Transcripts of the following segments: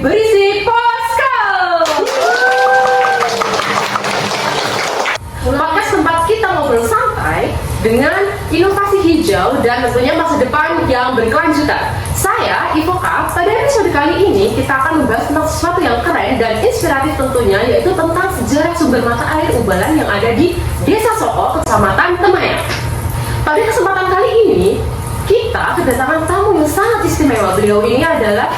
berisi Posko. Podcast tempat kita ngobrol santai dengan inovasi hijau dan tentunya masa depan yang berkelanjutan. Saya Ivoka. Pada episode kali ini kita akan membahas tentang sesuatu yang keren dan inspiratif tentunya, yaitu tentang sejarah sumber mata air Ubalan yang ada di Desa Soko, Kecamatan Temayang. Pada kesempatan kali ini kita kedatangan tamu yang sangat istimewa. Beliau ini adalah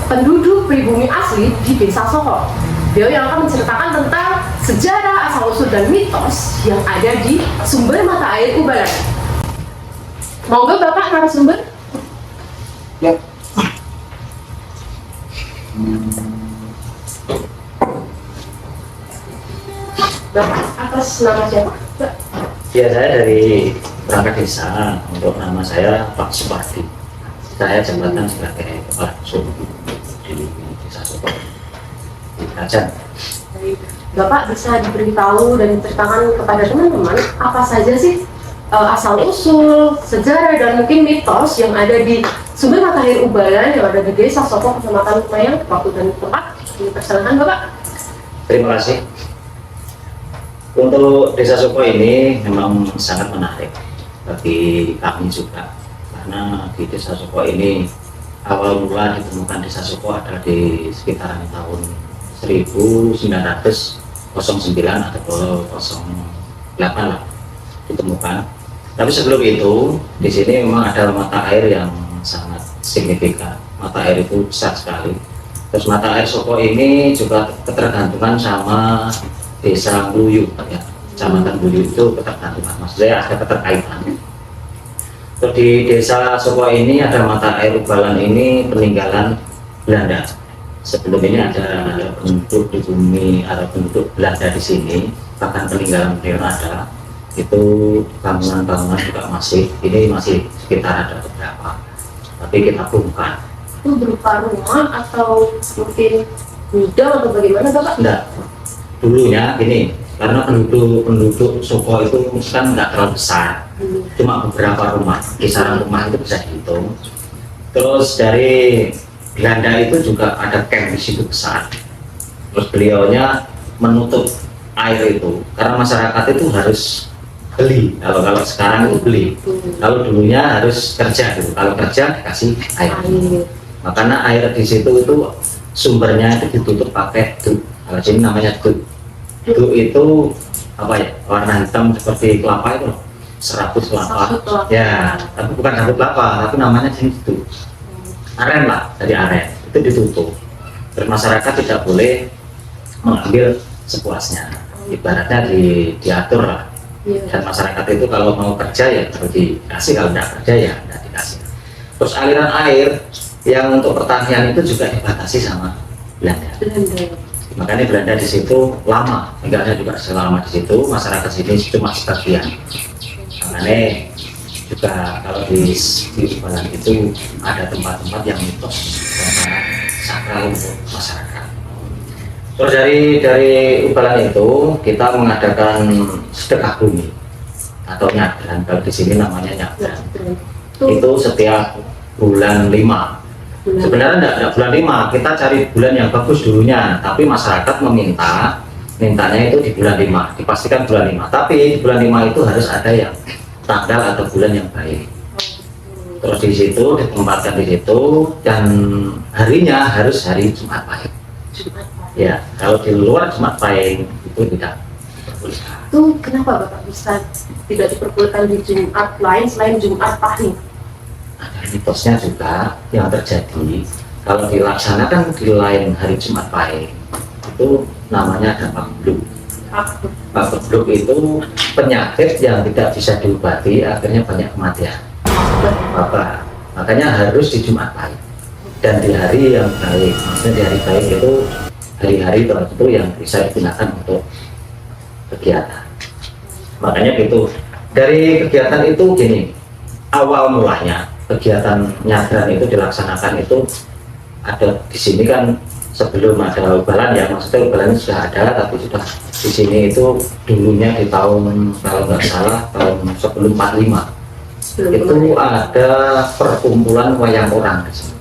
penduduk pribumi asli di Desa Soko. Beliau yang akan menceritakan tentang sejarah, asal-usul dan mitos yang ada di sumber mata air Ubalan. Monggo Bapak narasumber. Ya. Bapak atas nama siapa? Ya, saya dari perangkat desa. Untuk nama saya Pak Supardi. Saya jabatan sebagai kepala suku di Desa Soko di Kerajaan. Bapak bisa diberitahu dan diceritakan kepada teman-teman apa saja sih asal-usul, sejarah dan mungkin mitos yang ada di sumber mata air Ubalan yang ada di Desa Soko, Kecamatan Temayang. Waktu dan tempat dipersilakan Bapak. Terima kasih. Untuk Desa Soko ini memang sangat menarik bagi kami juga, karena di Desa Soko ini awal mula ditemukan Desa Soko ada di sekitaran tahun 1909 atau 08 lah ditemukan. Tapi sebelum itu di sini memang ada mata air yang sangat signifikan. Mata air itu besar sekali. Terus mata air Soko ini juga ketergantungan sama Desa Ngluyu, ya. Kecamatan Ngluyu itu ketergantungan, maksudnya ada keterkaitan. Terus di Desa Soko ini ada mata air Ubalan ini peninggalan Belanda. Sebelum ini ada penduduk di bumi, ada penduduk Belanda di sini, bahkan peninggalan beliau ada. Itu bangunan-bangunan juga masih, ini masih sekitar ada beberapa, tapi kita bongkar. Itu berupa rumah atau mungkin gudang atau bagaimana Bapak? Enggak, dulunya gini, karena penduduk Soko itu kan nggak terlalu besar, cuma beberapa rumah, kisaran rumah itu bisa dihitung. Terus dari Belanda itu juga ada camp di situ besar. Terus beliaunya menutup air itu karena masyarakat itu harus beli. Kalau sekarang itu beli. Kalau dulunya harus kerja gitu. Kalau kerja dikasih air. Makanya air di situ itu sumbernya itu ditutup pakai duk. Kalau sini namanya duk. Duk itu apa ya? Warna hitam seperti kelapa itu loh. Serabut kelapa. Ya, tapi bukan serabut kelapa, tapi namanya sini duk. Aren lah, dari aren itu ditutup. Terus masyarakat tidak boleh mengambil sepuasnya, ibaratnya diatur lah. Dan masyarakat itu kalau mau kerja ya harus dikasih, kalau tidak kerja ya tidak dikasih. Terus aliran air yang untuk pertanian itu juga dibatasi sama Belanda. Makanya Belanda di situ lama, tinggalnya juga selama di situ. Masyarakat sini cuma sebagian. Makanya juga kalau di Ubalan itu ada tempat-tempat yang mitos dan sakral untuk masyarakat. Terus dari Ubalan itu kita mengadakan sedekah bumi atau nyadran. Kalau di sini namanya nyadran. Itu setiap bulan 5. Sebenarnya enggak bulan 5, kita cari bulan yang bagus dulunya, tapi masyarakat mintanya itu di bulan 5, dipastikan bulan 5. Tapi di bulan 5 itu harus ada yang tanggal atau bulan yang baik. Terus di situ ditempatkan di situ dan harinya harus hari Jumat Pahing. Ya, kalau di luar Jumat Pahing itu tidak diperbolehkan. Itu kenapa Bapak bisa tidak diperbolehkan di Jumat lain selain Jumat Pahing? Ada mitosnya juga yang terjadi. Kalau dilaksanakan di lain hari Jumat Pahing itu namanya ada Pagebluk. Pagebluk itu penyakit yang tidak bisa diobati, akhirnya banyak kematian. Bapak, makanya harus di Jumat Pahing dan di hari yang baik. Maksudnya di hari baik itu hari-hari tertentu yang bisa digunakan untuk kegiatan. Makanya gitu. Dari kegiatan itu gini, awal mulanya kegiatan nyadran itu dilaksanakan itu ada di sini kan. Sebelum ada Ubalan ya, maksudnya Ubalan sudah ada, tapi sudah di sini itu dulunya di tahun, kalau nggak salah tahun sebelum 45 itu ada perkumpulan wayang orang di sini.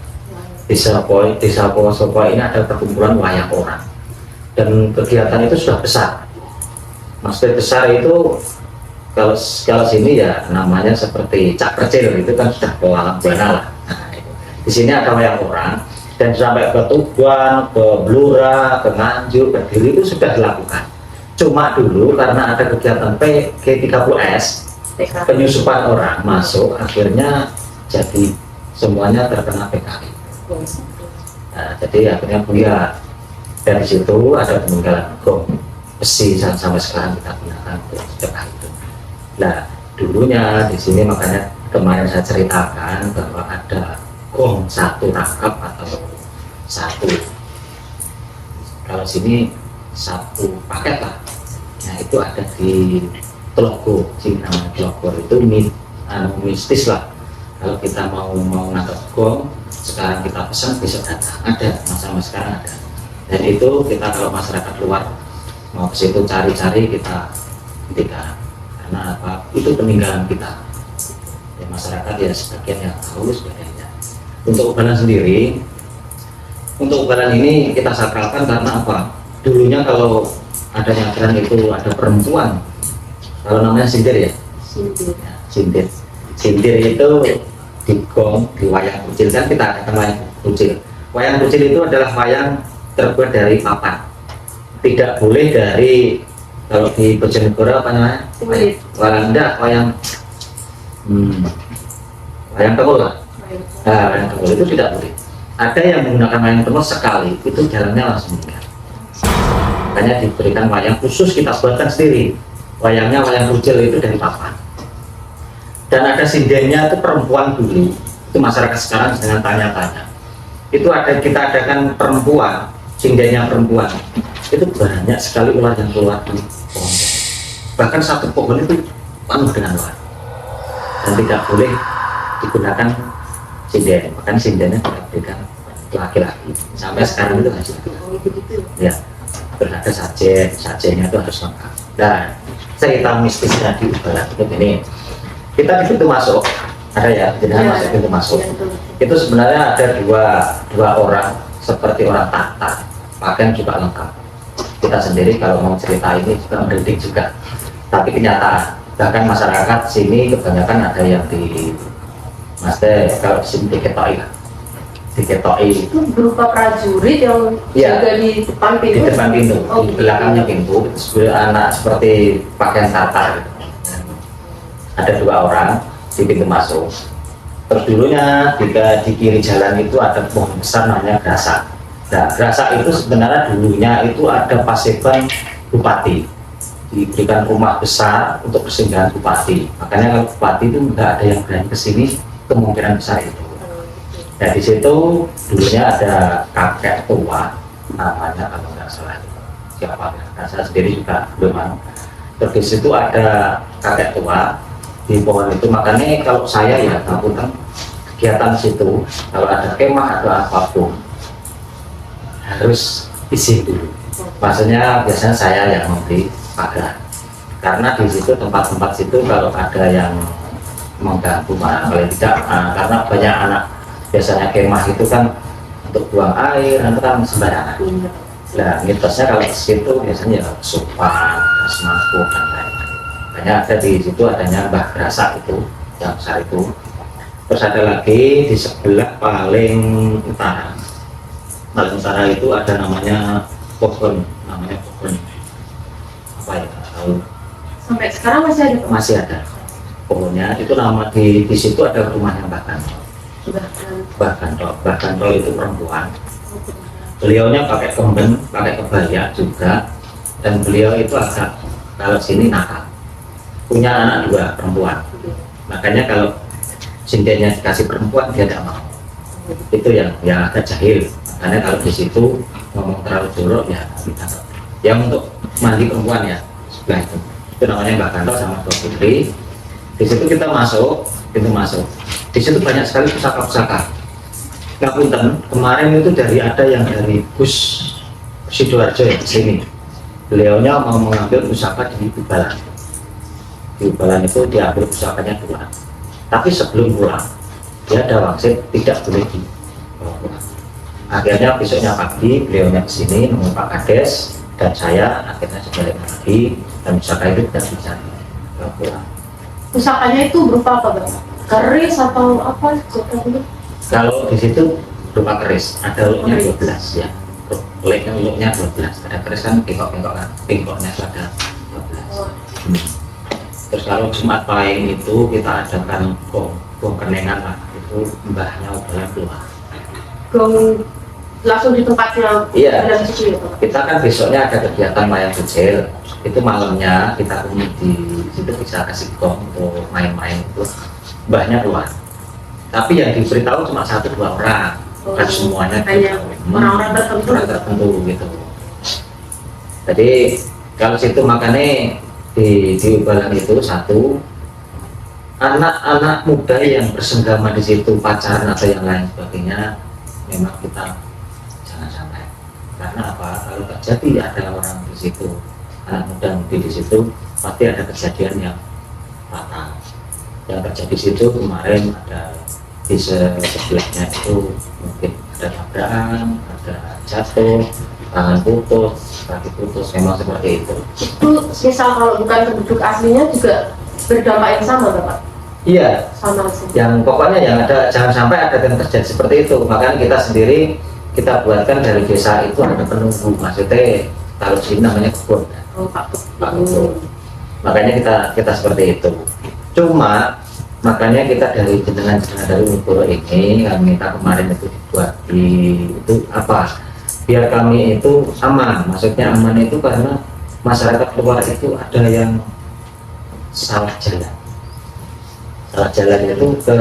Desa Poso ini ada perkumpulan wayang orang, dan kegiatan itu sudah besar. Maksudnya besar itu kalau sini ya namanya seperti cak kecil, itu kan sudah ke alam bana lah. Nah, di sini ada wayang orang, dan sampai ke Tuban, ke Blora, ke Nganjuk, ke Diri itu sudah dilakukan. Cuma dulu karena ada kegiatan G30S, penyusupan orang masuk, akhirnya jadi semuanya terkena PKI. Nah, jadi akhirnya buyar. Dari situ ada peninggalan gong besi sampai sekarang kita gunakan untuk PKI itu. Nah, dulunya di sini makanya kemarin saya ceritakan bahwa ada gong satu rangkap atau satu, kalau sini satu paket lah. Nah, itu ada di Telogo, sini namanya Telogo, itu mistis lah. Kalau kita mau nangkep gong, sekarang kita pesan besok datang, ada, sama sekarang ada. Dan itu kita kalau masyarakat luar mau ke situ cari-cari, kita hentikan. Karena apa? Itu peninggalan kita. Ya, masyarakat ya sebagian yang tahu, sebagainya. Untuk ubalan sendiri, untuk ubalan ini kita sakralkan karena apa? Dulunya kalau ada nyadran itu ada perempuan, kalau namanya sindir ya, sindir. Sindir itu di gong, di wayang kucil, kan kita ada wayang kucil. Wayang kucil itu adalah wayang terbuat dari papan. Tidak boleh dari, kalau di Bojonegoro apa namanya? Wayang tebul lah. Nah, wayang tebul itu tidak boleh. Ada yang menggunakan wayang tebul sekali, itu jalannya langsung meninggal. Makanya diberikan wayang khusus, kita buatkan sendiri. Wayangnya wayang kucil itu dari papan. Dan ada sindennya itu perempuan dulu. Itu masyarakat sekarang dengan tanya-tanya. Itu ada, kita adakan perempuan, sindennya perempuan. Itu banyak sekali ular yang keluar di pohon. Bahkan satu pohon itu penuh dengan ular. Dan tidak boleh digunakan sinden. Bahkan sindennya tidak diberikan laki-laki. Sampai sekarang itu masih ya. Terus ada sajennya itu harus lengkap. Dan cerita mistisnya di ubalan itu ini, kita di pintu masuk ada ya, jadi masuk pintu masuk itu sebenarnya ada dua orang seperti orang tatar, pakaian juga lengkap. Kita sendiri kalau mau cerita ini juga merinding juga, tapi kenyataan. Bahkan masyarakat sini kebanyakan ada yang di kalau di sini diketoi lah, diketoi itu berupa prajurit yang ya, juga di depan pintu. Di depan pintu, Oh, di belakangnya pintu, anak seperti pakaian tatar gitu. Ada dua orang di pintu masuk. Terus dulunya di kiri jalan itu ada pohon besar namanya Grasak. Nah, Grasak itu sebenarnya dulunya itu ada paseban bupati, diberikan rumah besar untuk persinggahan bupati. Makanya kalau bupati itu nggak ada yang berani kesini, kemungkinan besar itu. Nah, di situ dulunya ada kakek tua namanya, kalau nggak salah siapa, nah, saya sendiri juga belum mau. Terus di situ ada kakek tua di pohon itu. Makanya kalau saya ya ngapunten, kegiatan situ kalau ada kemah atau apapun harus izin dulu. Maksudnya biasanya saya yang membeli pagar, karena di situ tempat-tempat situ kalau ada yang mengganggu, paling tidak karena banyak anak, biasanya kemah itu kan untuk buang air itu kan sembarangan. Nah, mitosnya kalau ke situ biasanya ya sopan, semangkuk dan lain-lain. Hanya ada di situ adanya Mbah Grasak itu yang besar itu. Terus ada lagi di sebelah paling utara itu ada namanya pohon, apa ya, tahu. Sampai sekarang masih ada, Pak? Masih ada pohonnya. Itu nama di situ ada rumahnya Mbah Kanto. Mbah Kanto itu perempuan. Beliaunya pakai kemben, pakai kebaya juga, dan beliau itu agak, kalau sini nakal, punya anak dua perempuan. Makanya kalau sindennya dikasih perempuan dia tidak mau. Itu yang agak jahil. Makanya kalau di situ ngomong terlalu jorok ya kita. Yang untuk mandi perempuan ya sebelah itu namanya Mbak Kanto sama Mbak Putri. Di situ kita masuk, pintu masuk. Di situ banyak sekali pusaka-pusaka. Ngapunten, kemarin itu ada yang dari Gus Sidoarjo ya, di sini. Beliaunya mau mengambil pusaka di Ubalan. Di Ubalan itu diambil pusakanya dua. Tapi sebelum pulang, dia ada wangsit tidak boleh dibawa pulang. Akhirnya besoknya pagi beliaunya ke sini nunggu Pak Kades dan saya akhirnya sebalik lagi dan pusaka itu tidak bisa pulang. Pusakanya itu berupa apa Bapak? Keris atau apa? Contohnya? Kalau di situ berupa keris, ada luknya 12 ya. Luknya 12, ada keris kan bengkoknya ada 12. Terus kalau Jumat Pahing itu kita adakan gong kenengan lah, itu mbahnya udah keluar. Gong langsung di tempatnya. Iya. Ada situ ya Pak? Kita kan besoknya ada kegiatan wayang kecil, itu malamnya kita di situ bisa kasih gong untuk main-main itu mbahnya keluar. Tapi yang diberitahu cuma 1-2 orang, bukan semuanya. Hanya orang-orang tertentu. Orang tertentu gitu. Jadi kalau situ makanya di Ubalang itu satu anak-anak muda yang bersenggama di situ pacaran atau yang lain sebagainya memang kita jangan sampai. Karena apa? Kalau terjadi ada orang di situ, anak muda mudi di situ, pasti ada kejadian yang fatal. Yang terjadi di situ kemarin ada di sebelahnya itu mungkin ada tabrakan, ada jatuh, tangan putus, kaki putus, memang seperti itu. Itu misal kalau bukan penduduk aslinya juga berdampak yang sama Bapak? Iya, Sama sih. yang pokoknya yang ada jangan sampai ada yang terjadi seperti itu. Makanya kita sendiri kita buatkan dari desa itu ada penunggu, maksudnya kalau sini namanya kebun. Oh, Pak. Kebun. Makanya kita seperti itu. Cuma makanya kita dari jenengan dari Unugoro ini kami minta kemarin itu dibuat itu apa? Biar kami itu aman. Maksudnya aman itu karena masyarakat luar itu ada yang salah jalan. Salah jalan itu ke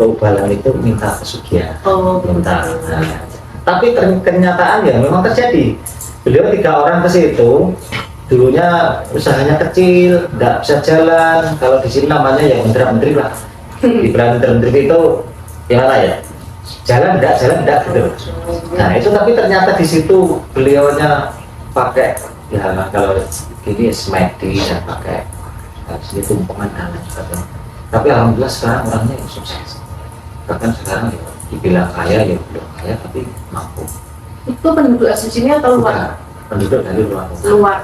Ubalang itu minta pesugihan. Oh, Bentar. Nah, tapi kenyataan ya memang terjadi. Beliau 3 orang ke situ, dulunya usahanya kecil, nggak bisa jalan. Kalau di sini namanya ya menteri lah. Di menteri itu gimana ya? Jalan enggak gitu. Nah itu tapi ternyata di situ beliaunya pakai ya kalau gini semedi dan pakai harus tumpukan dan lain sebagainya. Tapi alhamdulillah sekarang orangnya ya sukses. Bahkan sekarang ya dibilang kaya ya belum kaya tapi mampu. Itu penduduk asli sini atau luar? Penduduk dari luar. Luar.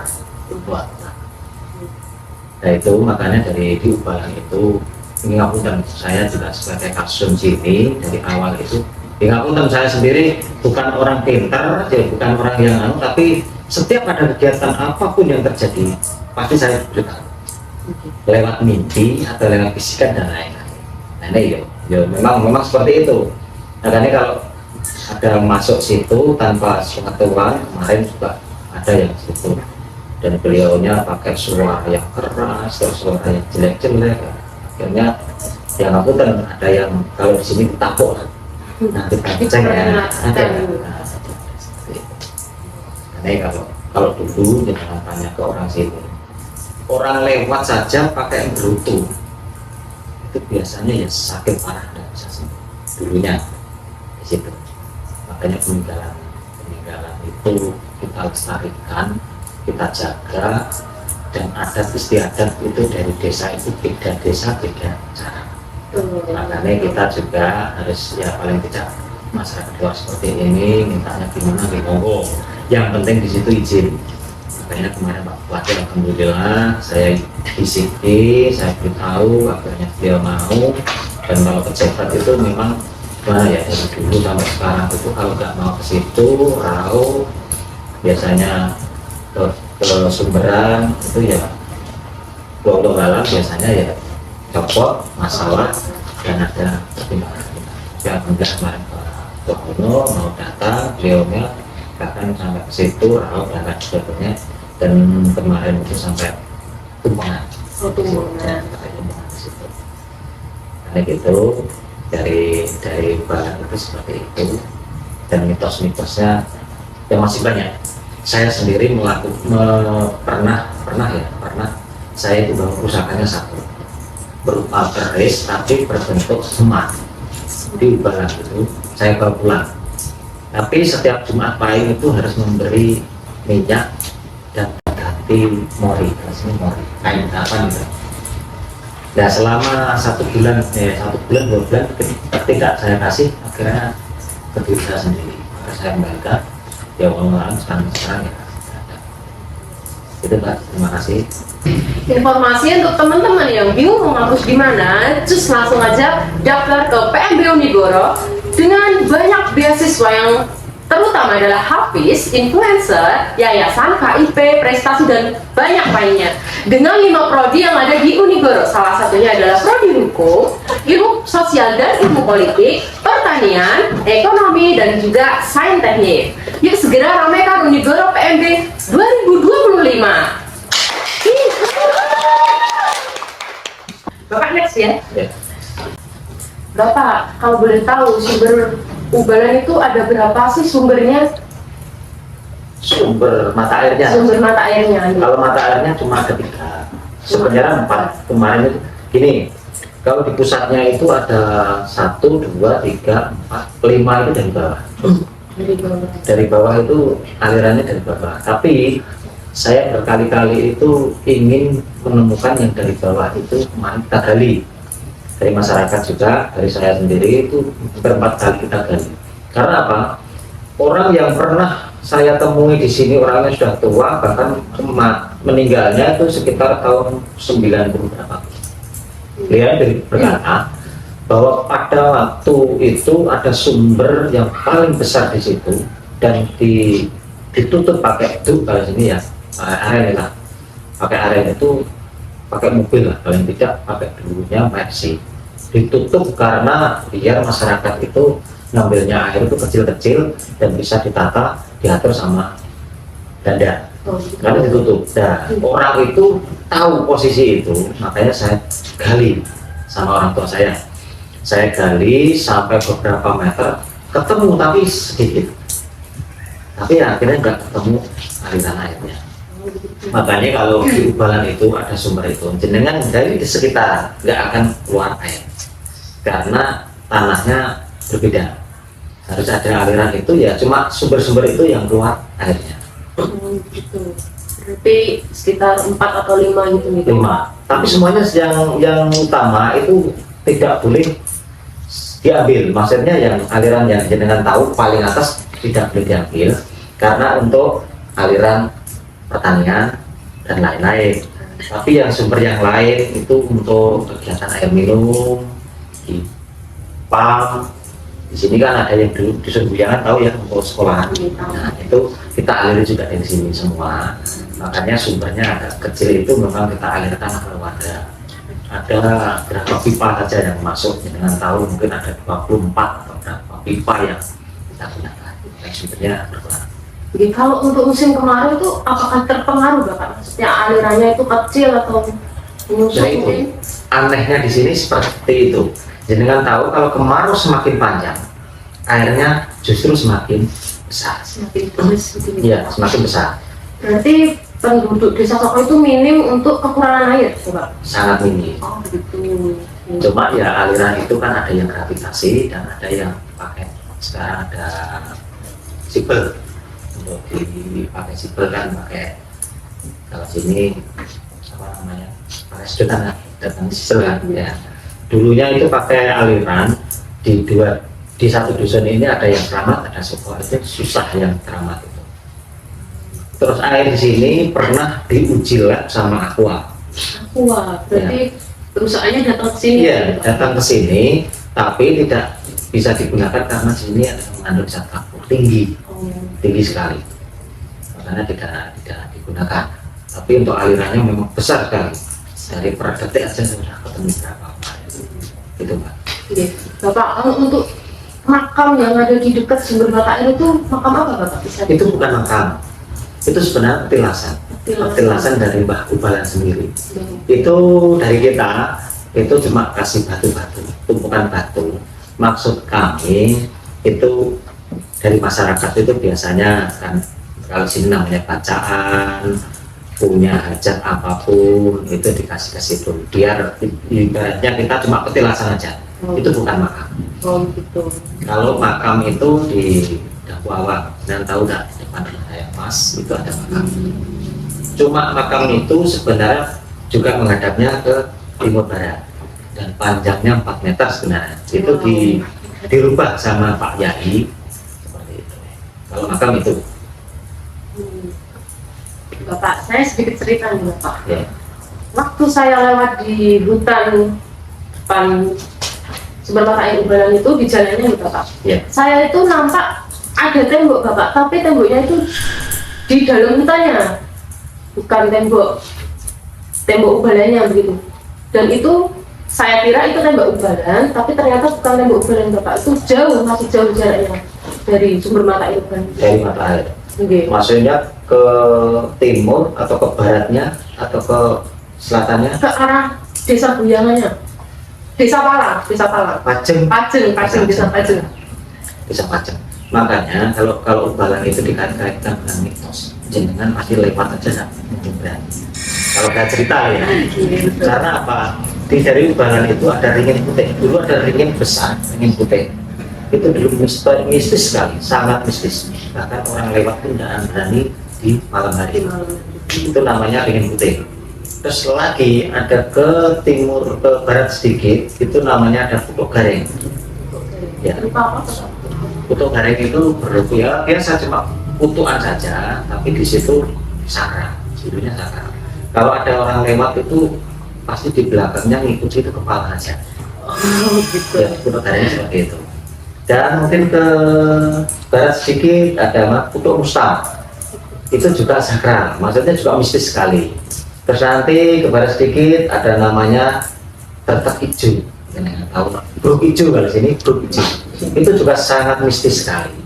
Nah itu makanya dari di Ubalang itu ini ngapunten saya juga sebagai kasum sini dari awal itu ngapunten saya sendiri bukan orang pintar ya bukan orang yang tapi setiap ada kegiatan apapun yang terjadi pasti saya beritahu lewat mimpi atau lewat bisikan dan lain-lain. Nah ini yo memang seperti itu. Makanya kalau ada yang masuk situ tanpa pengetahuan kemarin juga ada yang situ dan beliaunya pakai suara yang keras atau suara yang jelek-jelek. Akhirnya yang aku dan ada yang kalau di sini ditapuk nanti ceng ya ada. Karena kalau dulu jangan tanya ke orang sini. Orang lewat saja pakai gerutu itu biasanya ya sakit parah dan bisa sembuh dulunya di situ. Makanya peninggalan itu kita lestarikan, kita jaga dan adat istiadat itu dari desa itu beda desa beda cara. Makanya kita juga harus ya paling tidak masyarakat luar seperti ini mintanya gimana di monggo. Yang penting di situ izin. Makanya kemarin Pak Bupati alhamdulillah saya bisiki, saya beritahu akhirnya beliau mau. Dan kalau pejabat itu memang ya dari dulu sampai sekarang itu kalau nggak mau ke situ rau biasanya ke sumberan itu ya untuk galang biasanya ya copot masalah dan ada pertimbangan. Ya alhamdulillah kemarin Pak Ono mau datang beliaunya bahkan sampai ke situ rau dan sebagainya. Dan kemarin itu sampai tumpengan karena gitu dari Ubalang itu seperti itu dan mitos-mitosnya yang masih banyak. Saya sendiri pernah saya itu bawa pusakanya satu berupa keris tapi berbentuk semak di Ubalang itu saya bawa pulang. Tapi setiap Jumat Pahing itu harus memberi minyak dan ganti mori, kain apa gitu. Nah selama 1 bulan, 2 bulan tidak saya kasih, akhirnya ke diri saya sendiri. Maka saya kembalikan ya orang sekarang ya ada. Itu Mbak, terima kasih. Informasi untuk teman-teman yang bingung mau ngapus di mana, just langsung aja daftar ke PMB Unigoro dengan banyak beasiswa yang terutama adalah Hafiz, influencer, yayasan, KIP, prestasi, dan banyak lainnya. Dengan 5 prodi yang ada di Unigoro, salah satunya adalah prodi hukum, ilmu sosial dan ilmu politik, pertanian, ekonomi, dan juga sains teknik. Yuk segera ramaikan Unigoro PMB 2025. Bapak next ya. Ya. Bapak, kalau boleh tahu sumber ubalan itu ada berapa sih sumbernya? Sumber mata airnya. Sumber mata airnya. Kalau mata airnya cuma ada 3, sebenarnya 4 kemarin itu. Gini, kalau di pusatnya itu ada 1, 2, 3, 4, 5 itu dari bawah. Dari bawah. Dari bawah itu alirannya dari bawah. Tapi saya berkali-kali itu ingin menemukan yang dari bawah itu kemarin kita gali. Dari masyarakat juga, dari saya sendiri itu berempat kali kita gali. Karena apa? Orang yang pernah saya temui di sini orangnya sudah tua, bahkan meninggalnya itu sekitar tahun 90 berapa. Beliau berkata bahwa pada waktu itu ada sumber yang paling besar di situ dan ditutup pakai duk kalau sini ya, aren lah. Pakai aren itu pakai mobil lah, paling tidak pakai dulunya Mercy. Ditutup karena biar masyarakat itu ngambilnya air itu kecil-kecil dan bisa ditata, diatur sama dada. Karena ditutup. Nah, orang itu tahu posisi itu, makanya saya gali sama orang tua saya. Saya gali sampai beberapa meter, ketemu tapi sedikit. Tapi akhirnya nggak ketemu aliran airnya. Makanya kalau di ubalan itu ada sumber itu, jenengan dari di sekitar nggak akan keluar air karena tanahnya berbeda. Harus ada aliran itu ya, cuma sumber-sumber itu yang keluar airnya. Gitu. Berarti sekitar 4 atau 5 gitu nih. 5. Tapi semuanya yang utama itu tidak boleh diambil. Maksudnya yang aliran yang jenengan tahu paling atas tidak boleh diambil karena untuk aliran pertanian dan lain-lain. Tapi yang sumber yang lain itu untuk kegiatan air minum, di pam. Di sini kan ada yang dulu di Sembuyangan tahu ya untuk sekolahan. Nah itu kita aliri juga dari sini semua. Makanya sumbernya agak kecil itu memang kita alirkan ke wadah. Ada berapa pipa saja yang masuk dengan tahu mungkin ada 24 atau berapa pipa yang kita gunakan. Yang sumbernya berkurang. Jadi kalau untuk musim kemarau itu apakah terpengaruh Bapak? Maksudnya alirannya itu kecil atau menyusut? Nah itu anehnya di sini seperti itu. Jenengan tahu kalau kemarau semakin panjang, airnya justru semakin besar. Semakin terus gitu. Iya, semakin besar. Berarti penduduk desa Soko itu minim untuk kekurangan air, Bapak? Sangat minim. Oh begitu. Cuma ya aliran itu kan ada yang gravitasi dan ada yang pakai. Sekarang ada sipel. Untuk dipakai sipel kan pakai kalau sini apa namanya pakai sedotan datang sipel kan ya. Dulunya itu pakai aliran di satu dusun ini ada yang keramat, ada Soko itu susah yang keramat itu. Terus air di sini pernah diuji lab sama Aqua. Wah, berarti perusahaannya datang ke sini. Iya, datang ke sini, tapi tidak bisa digunakan karena sini ada mengandung zat kapur tinggi sekali. Makanya tidak digunakan. Tapi untuk alirannya memang besar sekali. Dari per detik aja sudah ketemu berapa. Itu Mbak. Iya. Bapak, kalau untuk makam yang ada di dekat sumber mata air itu makam apa Bapak? Bisa Itu bukan makam. Itu sebenarnya petilasan dari Mbah Ubalan sendiri. Itu dari kita itu cuma kasih batu-batu, tumpukan batu. Maksud kami itu dari masyarakat itu biasanya kan kalau sini namanya bacaan, punya hajat apapun itu dikasih ke situ biar ibaratnya kita cuma petilasan aja. Itu bukan makam. Oh gitu. Kalau makam itu di Dakwawang dan tahu nggak depan saya Mas itu ada makam. Cuma makam itu sebenarnya juga menghadapnya ke timur barat dan panjangnya 4 meter sebenarnya. Itu dirubah sama Pak Yai Kalau makam itu. Bapak, saya sedikit cerita nih Bapak. Ya. Waktu saya lewat di hutan depan Sumber Mata Air Ubalan itu di jalannya nih Bapak. Ya. Saya itu nampak ada tembok Bapak, tapi temboknya itu di dalam hutannya, bukan tembok ubalannya begitu. Dan itu saya kira itu tembok ubalan, tapi ternyata bukan tembok ubalan Bapak. Itu jauh, masih jauh jaraknya dari Sumber Mata Air Ubalan. Dari mata air. Oke. Maksudnya ke timur atau ke baratnya atau ke selatannya? Ke arah desa Buyangannya, desa Palang, Pajeng. Desa Pajeng. Bisa Pajeng. Makanya kalau Ubalan itu dikait-kaitkan dengan mitos, jenengan pasti lewat aja nggak mungkin berani. Kalau saya cerita ya, karena apa? Dari Ubalan itu ada ringin putih. Dulu ada ringin besar, ringin putih. Itu dulu mistis sekali, sangat mistis. Bahkan orang lewat pun tidak berani di malam hari. Itu namanya ringin putih. Terus lagi ada ke timur, ke barat sedikit, itu namanya ada Putuk Gareng. Ya. Putuk Gareng itu berupa biasa cuma putukan saja, tapi di situ sakral, judulnya sakral. Kalau ada orang lewat itu pasti di belakangnya ngikuti itu kepala aja. Gitu. Ya, Putuk Gareng seperti itu. Dan mungkin ke barat sedikit ada Putuk Mustam. Itu juga sakral, maksudnya juga mistis sekali. Terus nanti ke barat sedikit ada namanya Tetek Ijo. Tahu Bruk Ijo kalau sini Bruk Ijo. Itu juga sangat mistis sekali.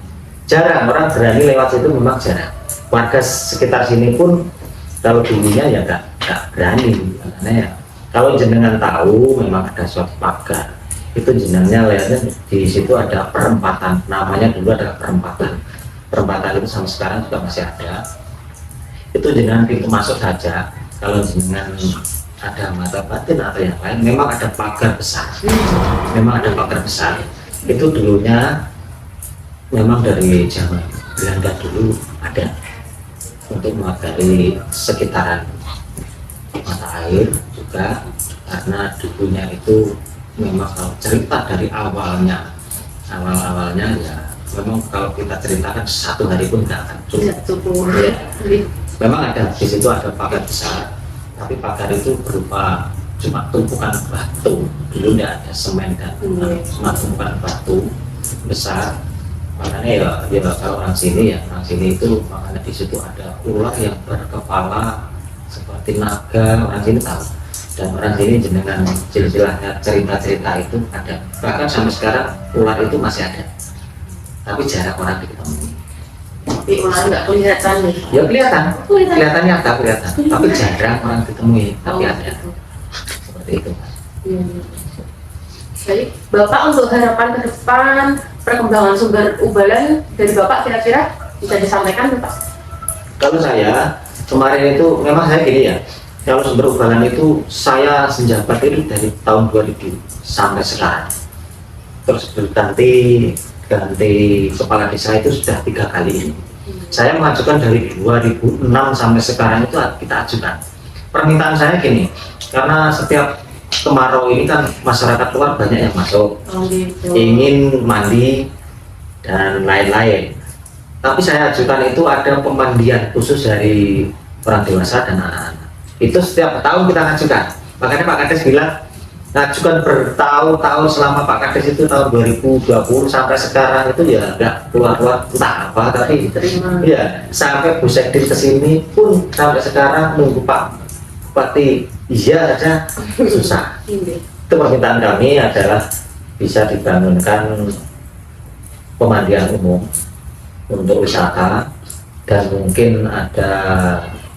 Jarang orang berani lewat situ, memang jarang. Warga sekitar sini pun kalau dulunya ya nggak berani. Karena ya kalau jenengan tahu memang ada suatu pagar. Itu jenengannya lihatnya di situ ada perempatan. Namanya dulu ada perempatan. Perempatan itu sampai sekarang juga masih ada. Itu jenengan pintu masuk saja. Kalau jenengan ada mata batin atau yang lain, memang ada pagar besar. Memang ada pagar besar. Itu dulunya memang dari zaman Belanda dulu ada untuk mengagari sekitaran mata air juga, karena dulunya itu memang kalau cerita dari awalnya ya memang kalau kita ceritakan satu hari pun tidak akan cukup. Ya. Memang ada di situ ada pagar besar, tapi pagar itu berupa cuma tumpukan batu. Dulu tidak ada semen dan cuma tumpukan batu besar. Makanya ya kalau orang sini itu makanya di situ ada ular yang berkepala seperti naga, orang sini tahu. Dan orang sini jenengan silsilahnya cerita-cerita itu ada. Bahkan sampai sekarang ular itu masih ada, tapi jarang orang ditemui. Tapi ular nggak kelihatan nih. Ya kelihatan nyata, tapi jarang orang ditemui, tapi ada. Seperti itu. Jadi Bapak untuk harapan ke depan perkembangan Sumber Ubalan dari Bapak kira-kira bisa disampaikan Bapak? Kalau saya kemarin itu memang saya gini ya, kalau Sumber Ubalan itu saya senjabat itu dari tahun 2000 sampai sekarang. Terus ganti kepala desa itu sudah 3 kali ini. Saya mengajukan dari 2006 sampai sekarang itu kita ajukan. Permintaan saya gini, karena setiap kemarau ini kan masyarakat luar banyak yang masuk, ingin mandi dan lain-lain. Tapi saya ajukan itu ada pemandian khusus dari orang dewasa dan anak-anak. Itu setiap tahun kita ajukan. Makanya Pak Kades bilang ngajukan bertahun-tahun, selama Pak Kades itu tahun 2020 sampai sekarang itu ya nggak keluar entah apa, tapi ya sampai Bu Sekdir kesini pun sampai sekarang nunggu Pak Bupati iya aja susah. Itu permintaan kami adalah bisa dibangunkan pemandian umum untuk wisata, dan mungkin ada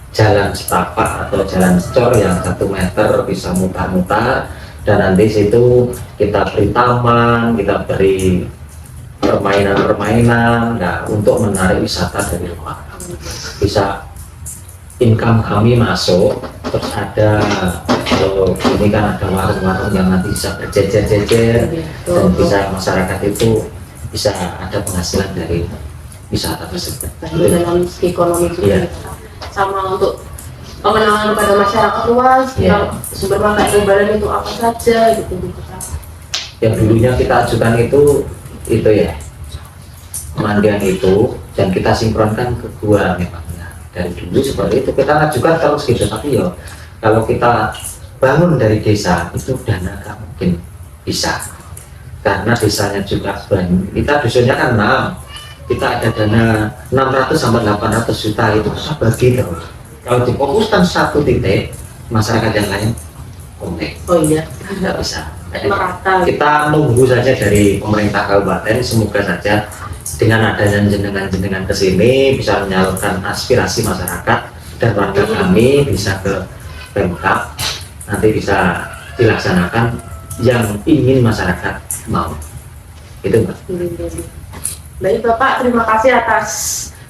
jalan setapak atau jalan cor yang 1 meter bisa mutar-mutar, dan nanti situ kita beri taman, kita beri permainan-permainan, nah, untuk menarik wisata dari luar. Bisa income kami masuk, terus ada ini kan ada warung-warung yang nanti bisa berjejer-jejer, dan bisa masyarakat itu bisa ada penghasilan dari wisata tersebut. Dalam ekonomi juga. Sama untuk pengenalan kepada masyarakat luas, Sumber Mata Air Ubalan itu apa saja gitu. Yang dulunya kita ajukan itu ya pemandian itu dan kita sinkronkan ke gua memang ya. Dari dulu seperti itu kita ngajukan kalau segitu, tapi ya kalau kita bangun dari desa itu dana gak mungkin bisa, karena desanya juga banyak. Kita dusunnya kan 6, kita ada dana 600 sampai 800 juta, itu bisa bagi terus. Kalau difokuskan satu titik, masyarakat yang lain komplek. Oh iya, Tidak bisa. merata. Kita nunggu saja dari pemerintah kabupaten, semoga saja dengan adanya jenengan-jenengan ke sini bisa menyalurkan aspirasi masyarakat dan warga kami bisa ke Pemkab, nanti bisa dilaksanakan yang ingin masyarakat mau. Itu Mbak. Baik Bapak, terima kasih atas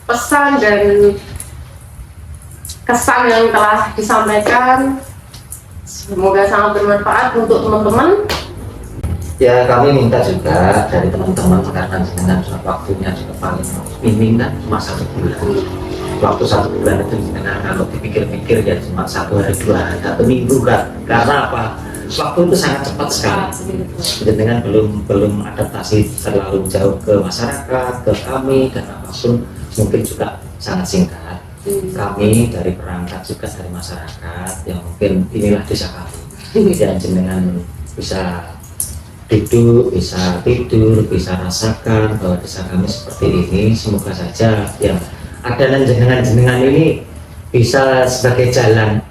pesan dan kesan yang telah disampaikan. Semoga sangat bermanfaat untuk teman-teman. Ya kami minta juga dari teman-teman, karena dengan waktunya juga paling minim kan cuma 1 bulan. Waktu 1 bulan itu dengan kalau dipikir-pikir ya cuma 1 hari 2 hari 1 minggu kan. Karena apa? Waktu itu sangat cepat sekali. Dengan belum adaptasi terlalu jauh ke masyarakat, ke kami dan apapun mungkin juga sangat singkat. Kami dari perangkat juga dari masyarakat yang mungkin inilah desa kami yang jenengan bisa duduk, bisa tidur, bisa rasakan bahwa desa kami seperti ini. Semoga saja yang ada jenengan-jenengan ini bisa sebagai jalan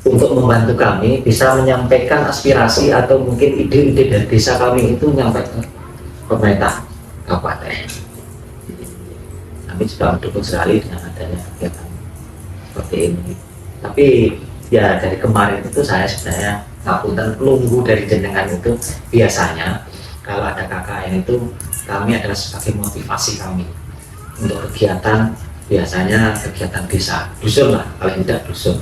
untuk membantu kami, bisa menyampaikan aspirasi atau mungkin ide-ide dari desa kami itu nyampe ke pemerintah kabupaten. Kami juga mendukung sekali dengan adanya kegiatan seperti ini. Tapi ya dari kemarin itu saya sebenarnya ngapunten nunggu dari jenengan itu. Biasanya kalau ada KKN itu kami adalah sebagai motivasi kami untuk kegiatan, biasanya kegiatan desa, dusun lah, paling tidak dusun.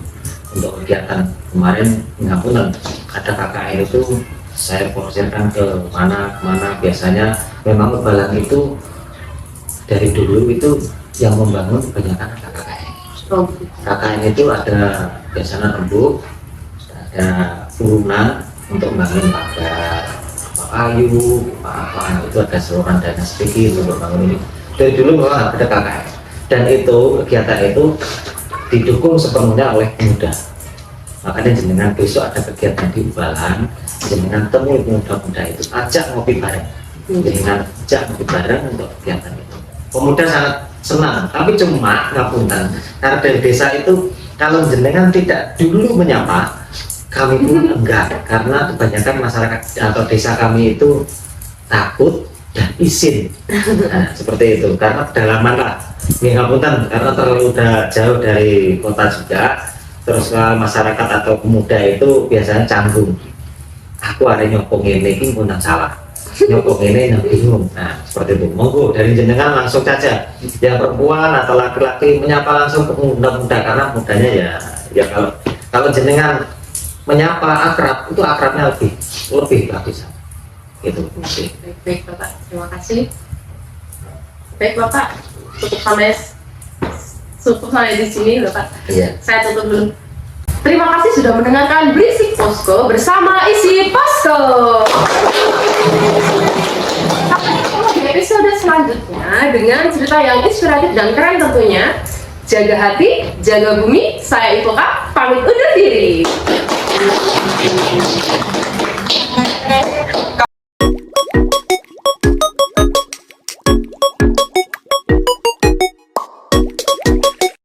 Untuk kegiatan kemarin ngapunten ada KKN itu saya porsikan ke mana biasanya memang Balang itu dari dulu itu yang membangun kebanyakan ada KKN. KKN itu ada biasanya rembuk, ada turunan untuk membangun pagar, kayu, apa itu ada saluran dana sedikit untuk bangun ini. Dari dulu memang ada KKN dan itu kegiatan itu didukung sepenuhnya oleh pemuda. Makanya jenengan besok ada kegiatan di Balang, jenengan temui pemuda-pemuda itu, ajak ngopi bareng, jenengan ajak ngopi bareng untuk kegiatan itu. Pemuda sangat senang, tapi cuma ngapunten karena dari desa itu kalau jenengan tidak dulu menyapa, kami pun enggak, karena kebanyakan masyarakat atau desa kami itu takut dan izin. Nah, seperti itu, karena kedalaman lah. Ini ngapunten karena terlalu udah jauh dari kota juga. Terus masyarakat atau pemuda itu biasanya canggung. Aku ada nyopong ini pun salah. Nyopong ini yang bingung. Nah, seperti itu. Monggo dari jenengan langsung saja. Yang perempuan atau laki-laki menyapa langsung ke pemuda-pemuda, karena mudanya ya kalau jenengan menyapa akrab, itu akrabnya lebih bagus. Gitu. Baik Bapak, terima kasih. Baik Bapak, cukup sampai di sini Bapak. Iya. Saya tutup dulu. Terima kasih sudah mendengarkan Berisik Posko bersama isi Posko. Sampai ketemu di episode selanjutnya dengan cerita yang inspiratif dan keren tentunya. Jaga hati, jaga bumi. Saya Ivoka, pamit undur diri.